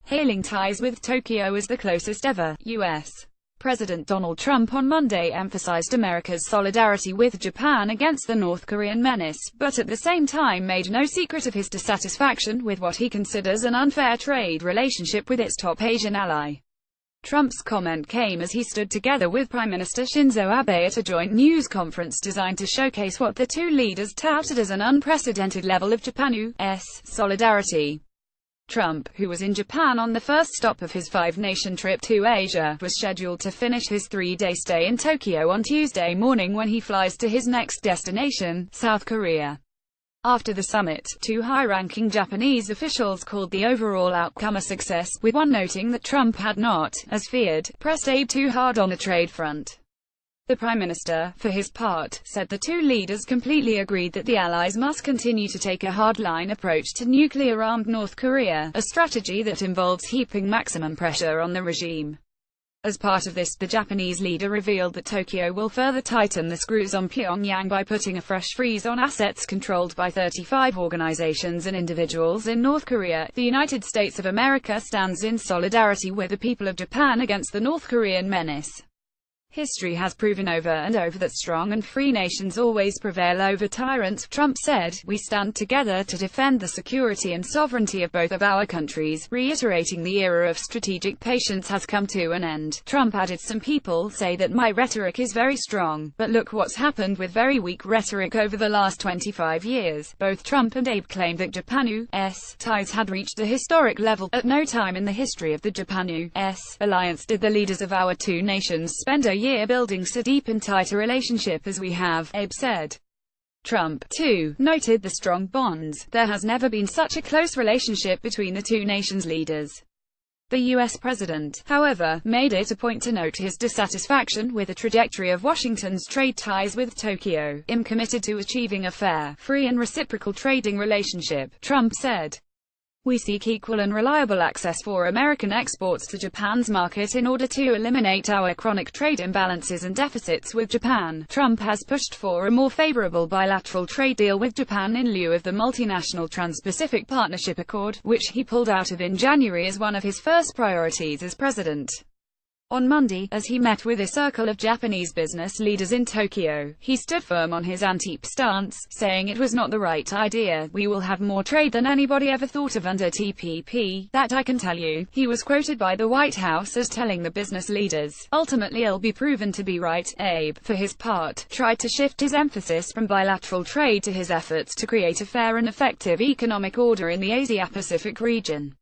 hailing ties with Tokyo as the closest ever. U.S. President Donald Trump on Monday emphasized America's solidarity with Japan against the North Korean menace, but at the same time made no secret of his dissatisfaction with what he considers an unfair trade relationship with its top Asian ally. Trump's comment came as he stood together with Prime Minister Shinzo Abe at a joint news conference designed to showcase what the two leaders touted as an unprecedented level of Japan's solidarity. Trump, who was in Japan on the first stop of his five-nation trip to Asia, was scheduled to finish his three-day stay in Tokyo on Tuesday morning when he flies to his next destination, South Korea. After the summit, two high-ranking Japanese officials called the overall outcome a success, with one noting that Trump had not, as feared, pressed Abe too hard on the trade front. The Prime Minister, for his part, said the two leaders completely agreed that the allies must continue to take a hardline approach to nuclear-armed North Korea, a strategy that involves heaping maximum pressure on the regime. As part of this, the Japanese leader revealed that Tokyo will further tighten the screws on Pyongyang by putting a fresh freeze on assets controlled by 35 organizations and individuals in North Korea. The United States of America stands in solidarity with the people of Japan against the North Korean menace. History has proven over and over that strong and free nations always prevail over tyrants, Trump said. We stand together to defend the security and sovereignty of both of our countries, reiterating the era of strategic patience has come to an end. Trump added, some people say that my rhetoric is very strong, but look what's happened with very weak rhetoric over the last 25 years. Both Trump and Abe claimed that Japan-US ties had reached a historic level. At no time in the history of the Japan-US alliance did the leaders of our two nations spend a year building so deep and tight a relationship as we have, Abe said. Trump, too, noted the strong bonds. There has never been such a close relationship between the two nations' leaders. The U.S. president, however, made it a point to note his dissatisfaction with the trajectory of Washington's trade ties with Tokyo. I'm committed to achieving a fair, free and reciprocal trading relationship, Trump said. We seek equal and reliable access for American exports to Japan's market in order to eliminate our chronic trade imbalances and deficits with Japan. Trump has pushed for a more favorable bilateral trade deal with Japan in lieu of the multinational Trans-Pacific Partnership Accord, which he pulled out of in January as one of his first priorities as president. On Monday, as he met with a circle of Japanese business leaders in Tokyo, he stood firm on his anti-TPP stance, saying it was not the right idea. We will have more trade than anybody ever thought of under TPP, that I can tell you. He was quoted by the White House as telling the business leaders, ultimately it'll be proven to be right. Abe, for his part, tried to shift his emphasis from bilateral trade to his efforts to create a fair and effective economic order in the Asia-Pacific region.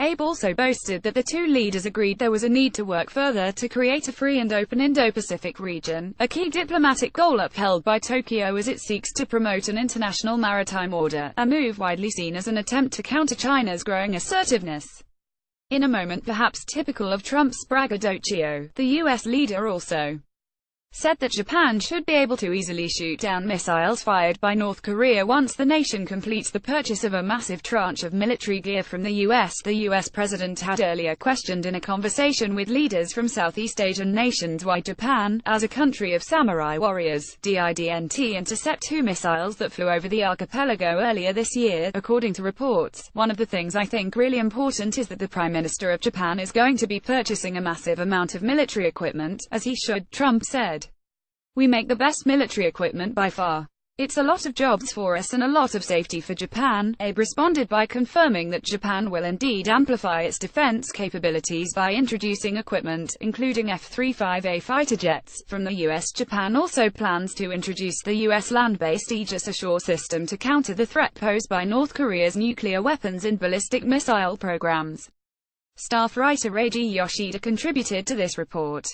Abe also boasted that the two leaders agreed there was a need to work further to create a free and open Indo-Pacific region, a key diplomatic goal upheld by Tokyo as it seeks to promote an international maritime order, a move widely seen as an attempt to counter China's growing assertiveness. In a moment perhaps typical of Trump's braggadocio, the U.S. leader also said that Japan should be able to easily shoot down missiles fired by North Korea once the nation completes the purchase of a massive tranche of military gear from the U.S. The U.S. president had earlier questioned in a conversation with leaders from Southeast Asian nations why Japan, as a country of samurai warriors, didn't intercept two missiles that flew over the archipelago earlier this year. According to reports, one of the things I think really important is that the Prime Minister of Japan is going to be purchasing a massive amount of military equipment, as he should, Trump said. We make the best military equipment by far. It's a lot of jobs for us and a lot of safety for Japan. Abe responded by confirming that Japan will indeed amplify its defense capabilities by introducing equipment, including F-35A fighter jets, from the U.S. Japan also plans to introduce the U.S. land-based Aegis Ashore system to counter the threat posed by North Korea's nuclear weapons and ballistic missile programs. Staff writer Reiji Yoshida contributed to this report.